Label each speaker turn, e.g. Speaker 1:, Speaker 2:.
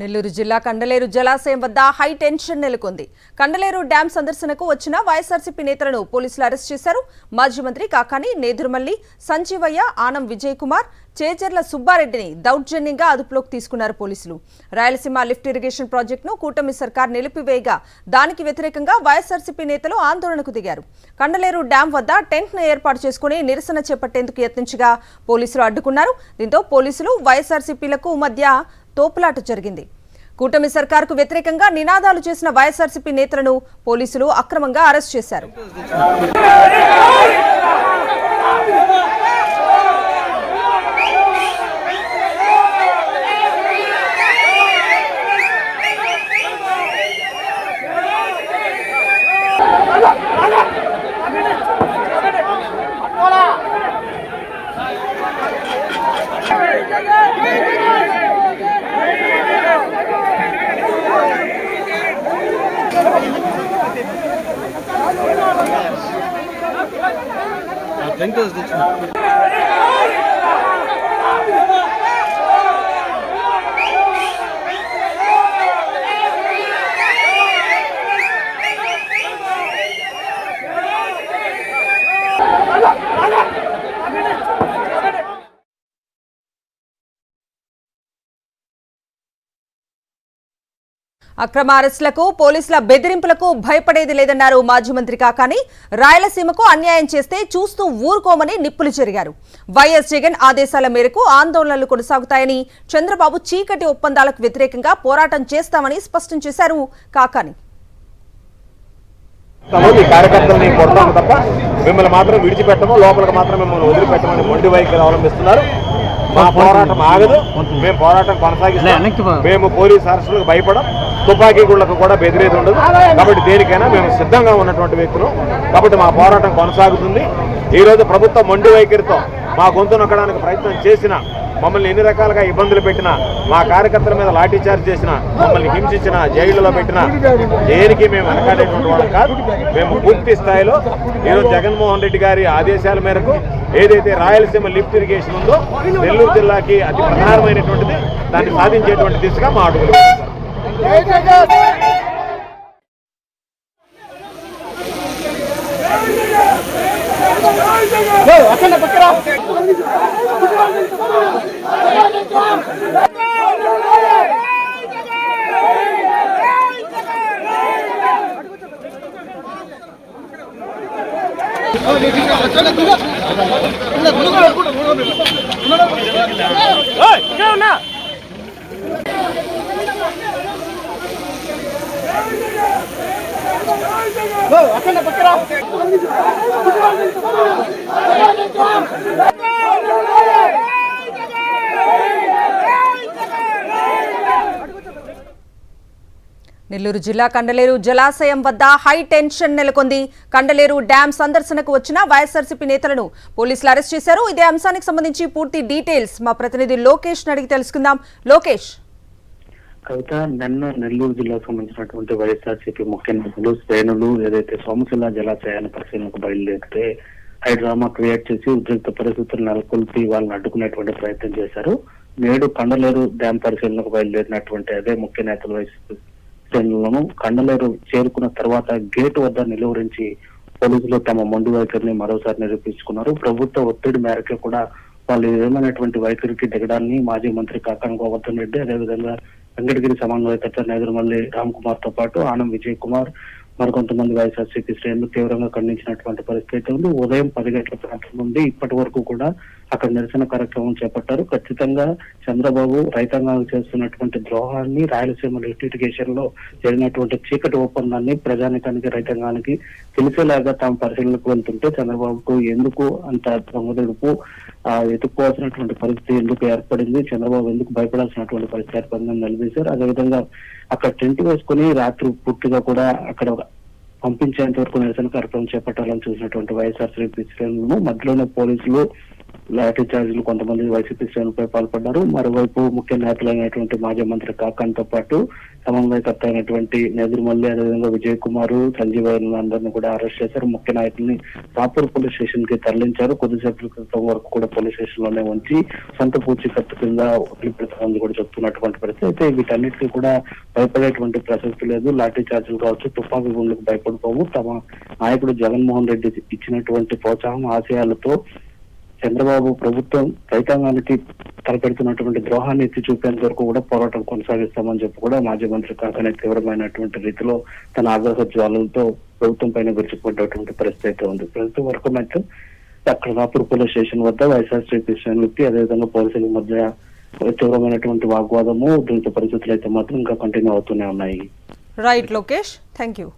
Speaker 1: నెల్లూరు జిల్లా కండలేరు జలాశయం వద్ద హై టెన్షన్ నెలకొంది. కండలేరు డ్యాం సందర్శనకు వచ్చిన వైఎస్ఆర్సీపీ నేతలను పోలీసులు అరెస్ట్ చేశారు. మాజీ మంత్రి కాకాని, నేదురుమల్లి, సంజీవయ్య, ఆనం విజయ్ కుమార్, చేజర్ల సుబ్బారెడ్డిని దౌర్జన్యంగా అదుపులోకి తీసుకున్నారు పోలీసులు. రాయలసీమ లిఫ్ట్ ఇరిగేషన్ ప్రాజెక్టును కూటమి సర్కార్ నిలిపివేయగా దానికి వ్యతిరేకంగా వైఎస్ఆర్సీపీ నేతలు ఆందోళనకు దిగారు. కండలేరు డ్యాం వద్ద టెంట్ను ఏర్పాటు చేసుకుని నిరసన చేపట్టేందుకు యత్నించగా పోలీసులు అడ్డుకున్నారు. దీంతో పోలీసులు వైఎస్ఆర్సీపీలకు మధ్య తోపులాట జరిగింది. కూటమి సర్కార్కు వ్యతిరేకంగా నినాదాలు చేసిన వైఎస్ఆర్సీపీ నేతలను పోలీసులు అక్రమంగా అరెస్ట్ చేశారు. అక్రమ అరెస్టులకు, పోలీసుల బెదిరింపులకు భయపడేది లేదన్నారు మాజీ మంత్రి కాకాని. రాయలసీమకు అన్యాయం చేస్తే చూస్తూ ఊరుకోమని నిప్పులు చెరిగారు. వైఎస్ జగన్ ఆదేశాల మేరకు ఆందోళనలు కొనసాగుతాయని, చంద్రబాబు చీకటి ఒప్పందాలకు వ్యతిరేకంగా పోరాటం చేస్తామని స్పష్టం చేశారు కాకాని.
Speaker 2: కార్యకర్తల్ని కొడతాము తప్ప మిమ్మల్ని మాత్రం విడిచిపెట్టము, లోపలికి మాత్రం మిమ్మల్ని వదిలిపెట్టమని మొండి వైఖరి అవలంబిస్తున్నారు. మా పోరాటం ఆగదు, మేము పోరాటం కొనసాగిస్తాం. మేము పోలీస్ అరెస్టులకు భయపడం, తుపాకీ గుళ్లకు కూడా బెదిరేది ఉండదు. కాబట్టి దేనికైనా మేము సిద్ధంగా ఉన్నటువంటి వ్యక్తులు. కాబట్టి మా పోరాటం కొనసాగుతుంది. ఈరోజు ప్రభుత్వం మొండి వైఖరితో మా గొంతు నొక్కడానికి ప్రయత్నం చేసినా, మమ్మల్ని ఎన్ని రకాలుగా ఇబ్బందులు పెట్టినా, మా కార్యకర్తల మీద లాఠీ చార్జ్ చేసినా, మమ్మల్ని హింసించినా, జైళ్లలో పెట్టినా దేనికి మేము వెనకాడేటువంటి వాళ్ళం కాదు. మేము పూర్తి స్థాయిలో ఈరోజు జగన్మోహన్ రెడ్డి గారి ఆదేశాల మేరకు ఏదైతే రాయలసీమ లిఫ్ట్ ఇరిగేషన్ ఉందో నెల్లూరు జిల్లాకి అతి ప్రధానమైనటువంటిది, దాన్ని సాధించేటువంటి దిశగా మా అడుగులు.
Speaker 1: నెల్లూరు జిల్లా కండలేరు జలాశయం వద్ద హై టెన్షన్ నెలకొంది. కండలేరు డ్యాం సందర్శనకు వచ్చిన వైఎస్ఆర్సీపీ నేతలను పోలీసులు అరెస్ట్ చేశారు. ఇదే అంశానికి సంబంధించి పూర్తి డీటెయిల్స్ మా ప్రతినిధి లోకేష్ అడిగి తెలుసుకుందాం. లోకేష్,
Speaker 3: కవిత, నిన్న నెల్లూరు జిల్లాకు సంబంధించినటువంటి వైఎస్ఆర్సీపీ ముఖ్య నేతలు, శ్రేణులు ఏదైతే సోమశిల జలాశయాన్ని పరిశీలనకు బయలుదేరితే డ్రామా క్రియేట్ చేసి ఉద్రిక్త పరిస్థితులు నెలకొల్పి వాళ్ళని అడ్డుకునేటువంటి ప్రయత్నం చేశారు. నేడు కండలేరు డ్యాం పరిశీలనకు బయలుదేరినటువంటి అదే ముఖ్య నేతలు వైఎస్ఆర్సీపీ శ్రేణులను కండలేరు చేరుకున్న తర్వాత గేటు వద్ద నిలువరించి పోలీసులు తమ మొండి వైఖరిని మరోసారి నిరూపించుకున్నారు. ప్రభుత్వ ఒత్తిడి మేరకు కూడా వాళ్ళు ఏమైనటువంటి వైఖరికి దిగడాన్ని మాజీ మంత్రి కాకాని గోవర్ధన్ రెడ్డి, అదేవిధంగా వెంకటగిరి సమన్వయకర్త నేదురుమల్లి రామ్ కుమార్ తో పాటు ఆనం విజయ్ కుమార్, మరికొంతమంది వైఎస్ఆర్సీపీ శ్రేణులు తీవ్రంగా ఖండించినటువంటి పరిస్థితి ఉంది. ఉదయం 10 గంటల ప్రాంతం నుండి ఇప్పటి వరకు కూడా అక్కడ నిరసన కార్యక్రమం చేపట్టారు. ఖచ్చితంగా చంద్రబాబు రైతాంగానికి చేస్తున్నటువంటి ద్రోహాన్ని, రాయలసీమ లిఫ్ట్ ఇరిగేషన్ లో జరిగినటువంటి చీకటి ఒప్పందాన్ని ప్రజానికానికి, రైతాంగానికి తెలిసేలాగా తాము పరిశీలనకు వెళ్తుంటే చంద్రబాబుకు ఎందుకు అంత దొంగదెడుపు ఎత్తుక్కోవాల్సినటువంటి పరిస్థితి ఎందుకు ఏర్పడింది, చంద్రబాబు ఎందుకు భయపడాల్సినటువంటి పరిస్థితి ఏర్పడిందని నిలదీశారు. అదేవిధంగా అక్కడ టెంట్ వేసుకుని రాత్రి పూర్తిగా కూడా అక్కడ పంపించేంత వరకు నిరసన కార్యక్రమం చేపట్టాలని చూసినటువంటి వైఎస్ఆర్సీపీ శ్రేణులను మధ్యలోనే పోలీసులు లాఠీ చార్జీలు కొంతమంది వైసీపీ శ్రేణులపై పాల్పడ్డారు. మరోవైపు ముఖ్య నేతలైనటువంటి మాజీ మంత్రి కాకాన్తో పాటు సమన్వయకర్త అయినటువంటి నేదురుమల్లి, అదేవిధంగా విజయ్ కుమార్, సంజీవ్ అందరినీ కూడా అరెస్ట్ చేశారు. ముఖ్య నాయకుల్ని రాపూర్ పోలీస్ స్టేషన్ కి తరలించారు. కొద్దిసేపటి క్రితం వరకు కూడా పోలీస్ స్టేషన్ లోనే ఉంచి సొంత పూచీకత్తు కింద వదిలిపెడతామని కూడా చెప్తున్నటువంటి పరిస్థితి. అయితే వీటన్నిటికీ కూడా భయపడేటువంటి ప్రసక్తి లేదు. లాఠీ చార్జీలు కావచ్చు, తుపాకీ గుండెలకు భయపడిపోము. తమ నాయకుడు జగన్మోహన్ రెడ్డి ఇచ్చినటువంటి ప్రోత్సాహం, ఆశయాలతో చంద్రబాబు ప్రభుత్వం రైతాంగానికి తలపెడుతున్నటువంటి ద్రోహాన్ని ఎత్తి చూపేంత వరకు కూడా పోరాటం కొనసాగిస్తామని చెప్పి కూడా మాజీ మంత్రి కాకనే తీవ్రమైనటువంటి రీతిలో తన ఆగ్రహ జ్వాలలతో ప్రభుత్వం పైన విరుచుకుపడ్డటువంటి పరిస్థితి అయితే ఉంది. ప్రస్తుతం వరకు అయితే అక్కడ రాపూర్ పోలీస్ స్టేషన్ వద్ద వైఎస్ఆర్సీపీ శ్రేణులకి అదేవిధంగా పోలీసుల మధ్య తీవ్రమైనటువంటి వాగ్వాదము, ఉద్రిక్త పరిస్థితులు అయితే మాత్రం ఇంకా కంటిన్యూ అవుతూనే ఉన్నాయి.
Speaker 1: Right Lokesh, thank you.